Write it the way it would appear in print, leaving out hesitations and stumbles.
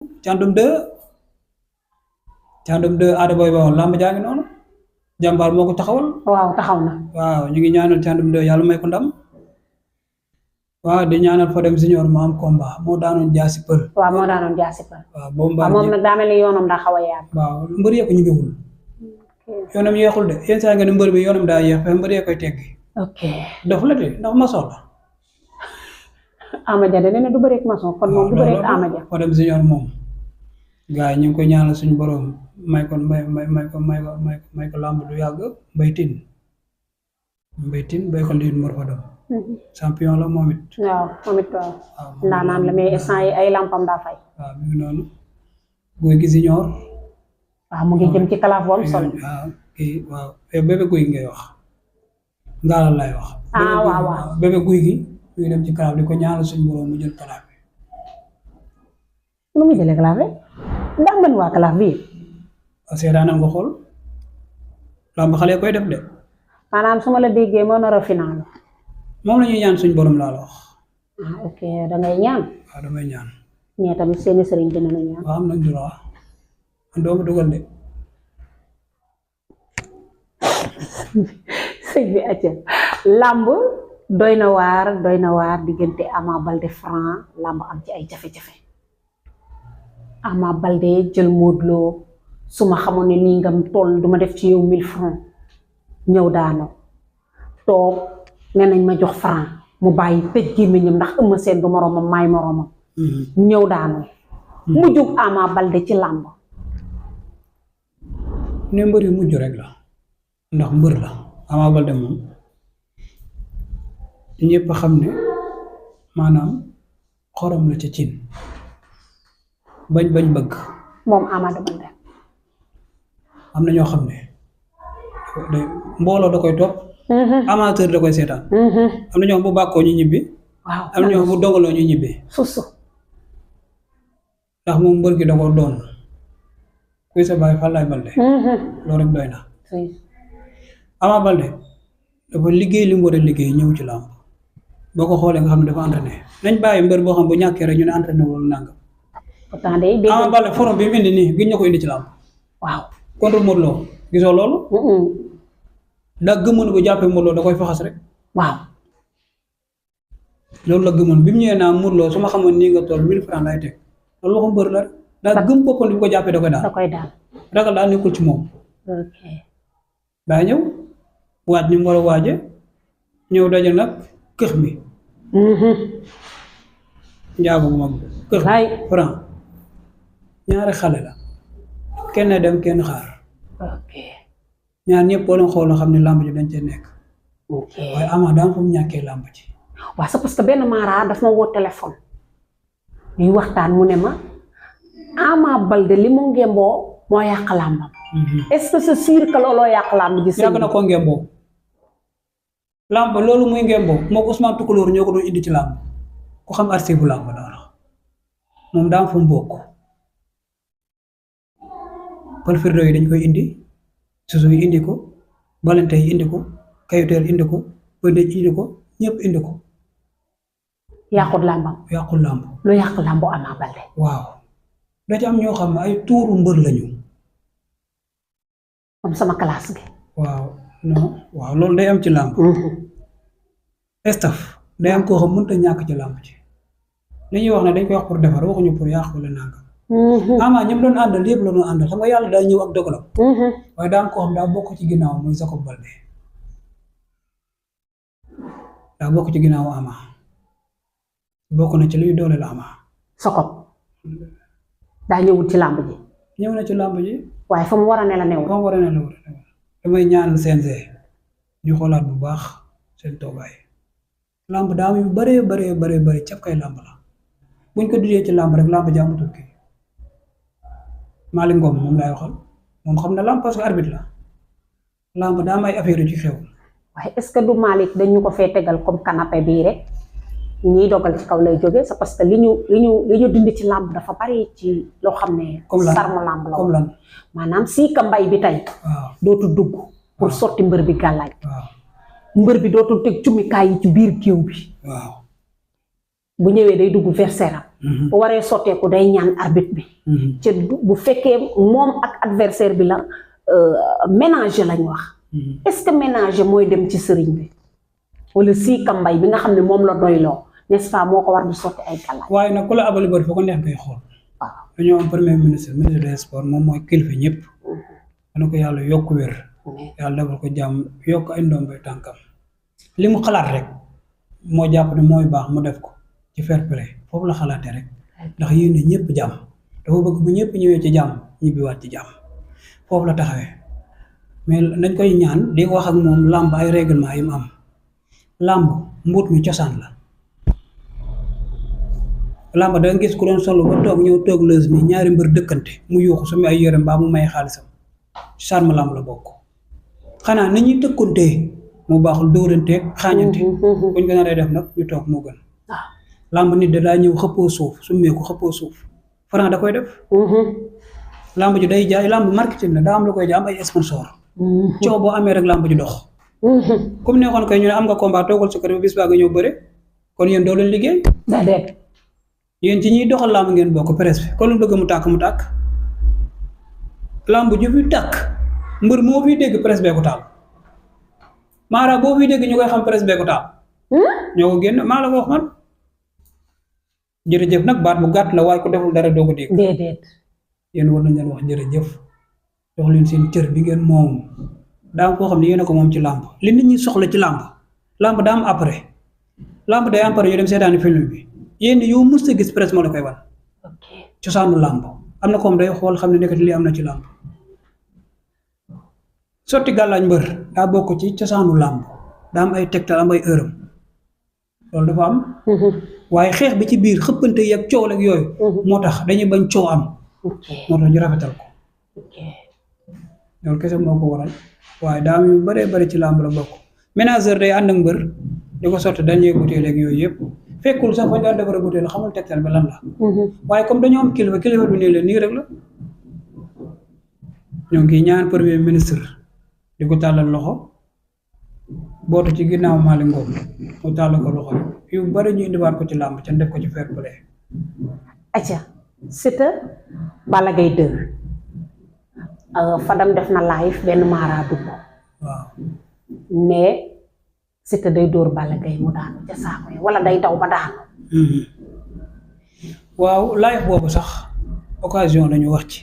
Thiandoum 2 Thiandoum 2 Ada Boy Baol lamb jaa ngi noonu jàmbaar moo ko taxawal. waaw taxaw na. waaw ñu ngi ñaanal Thiandoum 2 yàlla may ko ndam. waaw di ñaanal Fadam Junior ma am combat moo daanoon jaasi pël. waaw moo daanoon jaasi pël. waaw boobu mbaa moom nag daa mel ni yoonam daa xaw a yaatu. waaw mbër yee ko ñibbiwul. yoonam yeexul de yenn saa nga ne mbër bi yoonam daa yeex fe mbër yee koy teggi. ok dof la de ndax ma soxla. Ama Dia de nee na du bëreeg maçon kon moom du bëreeg Ama Dia. Fadam Junior moom. gaa yi ñu ngi koy ñaanal suñu borom may ko lamb du yàgg Mbaye Tine bay ko liin Mor Fadam. champion la moom it. waaw moom it waaw. ndaanaan la mais instant yi ay lampam daa fay. waaw mi ngi noonu. Guy gi Junior. waaw mu ngi jëm ci kalaaf bu am solo. waaw kii waaw bébé guy gi ngay wax. Ngaalal lay wax. waaw waaw bébé guy gi mu ngi dem ci kalaaf di ko ñaanal suñu borom mu jël kalaaf bi. nu muy jëlee kalaaf rek ndax mën waa kalaaf bii. seetaan nga xool. lamb xale koy def de. maanaam su ma la déggee moo nar a final. moom la ñuy ñaan suñu borom laa la wax. ok da ngay ñaan. waaw damay ñaan. ñee tamit seeni sëriñ dina la ñaan. waaw am nañ droit man doo ma dugal de. sëñ bi acca làmb doy na waar diggante Ama Baldé Franc làmb am ci ay jafe-jafe Ama Baldé jël Modou Lo su ma xamoon ne nii nga toll duma def ci yow 1000 francs ñëw daano toog ne nañ ma jox Franc mu bàyyi tëj gémmiñam ndax Eumeu Sène du moroomam maay moroomam ñëw daano mu jóg Ama Baldé ci làmb ne mbër yu mujj rek la ndax mbër la Ama Baldé moom ñëpp xam ne maanaam xorom la ca cin bañ bëgg moom Amadou Baldé am na ñoo xam ne mbooloo da koy topp amateur da koy seetaan am na ñoo xam bu bàkkoo ñu ñibbi waaw am na ñoo xam bu dogaloo ñu ñibbi susu ndax moom mbër gi da ko doon kuy sa baay Falaye Baldé loolu rek doy na Ama Baldé dafa liggéey li mu war a liggéey ñëw ci làmb boo ko xoolee nga xam ne dafa entraîné nañ bàyyi mbër boo xam bu ñàkkee rek ñu ne entraîné wala nangam. pourtant day dégg Ama Baldé forom bi mu indi nii gis ñu ko indi ci làmb. waaw contre Modou Lo gisoo loolu. daa gëmoon bu jàppee Modou Lo da koy faxas rek. waaw loolu la gëmoon bi mu ñëwee naa Modou Lo su ma xamoon nii nga toll 1000 francs lay teg loolu waxu mbër la rek. daa gëm boppam bi mu ko jàppee da koy daal. da koy daal ragal daa nekkul ci moom. ok daa ñëw waaj ni mu war a waaje ñëw daje nag këx mi. njaago bu mag këx Franc ñaari xale la kenn dem kenn xaar. ok ñaar ñëpp boo leen xool xam ne làmb ji dañ cee nekk. ok waaye Ama daa fu mu ñàkkee làmb ji. waaw c'est parce que benn mara daf ma woo téléphone ñuy waxtaan mu ne ma Ama Baldé li mu ngemboo moo yàq làmbam. est-ce que c'est sûr que looloo yàq làmb ji. yàgg na ko ngemboo. làmb loolu muy ngemboo moo ko Ousmane Toucouleur ñoo ko doon indi ci làmb ku xam archive bu làmb daal moom daa fu mu bokk. Pël Firdo yi dañ koy indi susu yi indi ko balante yi indi ko kayiteel indi ko bëndee indi ko ñëpp indi ko. yàqut làmbam. yàqul làmb. lu yàq làmbu Ama Baldé. waaw da ci am ñoo xam ne ay tuuru mbër lañu. comme sama classe gi. waaw non waaw loolu day am ci làmb. staff day am koo xam mënut a ñàkk ci làmb ci li ñuy wax ne dañ koy wax pour defar waxuñu pour yàq wala nangam. Ama ñoom doon àndal yëpp la doon àndal xam nga yàlla daa ñëw ak dogalam. waaye daa am koo xam daa bokk ci ginnaaw muy Jacob Baldé daa bokk ci ginnaaw Ama bokk na ci luy dooleel Ama. Jacob daa ñëwul ci làmb ji. ñëw na ci làmb ji. waaye fa mu war a ne la newul. fa mu war a ne la wut damay ñaan CNG ñu xoolaat bu baax seen toogaay. làmb daa am yu bëree cap kay làmb la buñ ko dudee ci làmb rek làmb ji amatul kii Malick Ngom moom laay waxal moom xam na làmb parce que arbitre la làmb daa am ay affaire yu ci xew. waaye est-ce que du Malick dañu ko fee tegal comme canapé bii rek ñiy dogal ci kaw lay jógee c'est parce que li ñu dindi ci làmb dafa bari ci loo xam ne. comme lan sarmu làmb la comme lan. maanaam si ka mbay bi tey. waaw dootu dugg. pour sotti mbër bi gàllaaj. waaw mbër bi dootul teg cumikaay yi ci biir géew bi. waaw bu ñëwee day dugg versaire am bu waree sotteeku day ñaan arbitre bi ci bu fekkee moom ak adversaire bi la ménager lañ wax est-ce que ménager mooy dem ci sëriñ bi wala sii kambay bi nga xam ne moom la doyloo n'est-ce pas moo ko war di sotti ay gàllaaj waaye nag ku la abali bari foo ko neex ngay xool waaw dañoo am premier ministre des sports moom mooy kilifa ñëpp dana ko yàlla yokk wér yàlla defal ko jàmm yokk ay ndombay tànkam li mu xalaat rek moo jàpp ne mooy baax mu def ko ci fair play foofu la xalaatee rek ndax yéene ñëpp jàmm dafa bëgg bu ñëpp ñëwee ci jàmm ñibbiwaat ci jàmm foofu la taxawee mais nañ koy ñaan di wax ak moom làmb ay règlement yi mu am làmb mbuut mi cosaan la làmb da nga gis ku doon solo ba toog ñëw toog lëz ni ñaari mbër dëkkante mu yuuxu su mu ay yore mbaa mu may xaalisam charme làmb la bokk xanaa ni ñuy tëkkantee mu baaxul dóoranteeg xaañante buñ ko naree def nag ñu toog moo gën làmb nit da daa ñëw xëppoo suuf su meeku xëppoo suuf Franc da koy def làmb ji day jaay làmb marketing la daa am la koy jaay am ay sponsor coow boo amee rek làmb ji dox comme neexoon koy ñu ne am nga combat toogal sa kër ba bis baa nga ñëw bëre kon yéen doo leen liggéey yéen ci ñuy doxal làmb ngeen bokk presse bi kon lu bëgg mu tàkk làmb ju fi tàkk mbër moo fi dégg presse bee ko taal maara boo fi dégg ñu koy xam presse bee ko taal ñoo ko génn maa la ko wax man jërëjëf nag baat bu gàtt la waaye ko deful dara doo ko dégg déedéet yéen war nañ leen wax jërëjëf jox leen seen cër bi ngeen moom daa am koo xam ne yéen a ko moom ci làmb li nit ñi soxla ci làmb daa am après làmb day am après ñu dem seetaani film bi yéen yow mës a gis presse moo la koy wan cosaanu làmb am na ko day xool xam ne nekkati lii am na ci làmb sotti gàllaañ mbër daa bokk ci cosaanu làmb daa am ay tegtal am ay ërëm loolu dafa am waaye xeex bi ci biir xëppante yi ak coow ak yooyu moo tax dañuy bañ coow am moo tax ñu rafetal ko loolu kese moo ko waral waaye daa am yu bëree bëri ci làmb la bokk ménageur day ànd ak mbër di ko sotti dañuy butéel ak yooyu yëpp fekkul sax fañ daan defara butéel xamul tegtal bi lan la waaye comme dañoo am kilifa bi nii leen nii rek la ñoo ngi ñaan premier ministre di ko tàllal loxo bootu ci ginnaaw Malick Ngom mu tàllal ko loxo yu bari ñu indiwaat ko ci làmb ca def ko ci fair play acca Siteu Balla Gaye 2 Fadam def na live benn maara dugg waaw mais Siteu day dóor Balla Gaye mu daanu ca saako yi wala day daw ba daanu waaw live boobu sax occasion lañu wax ci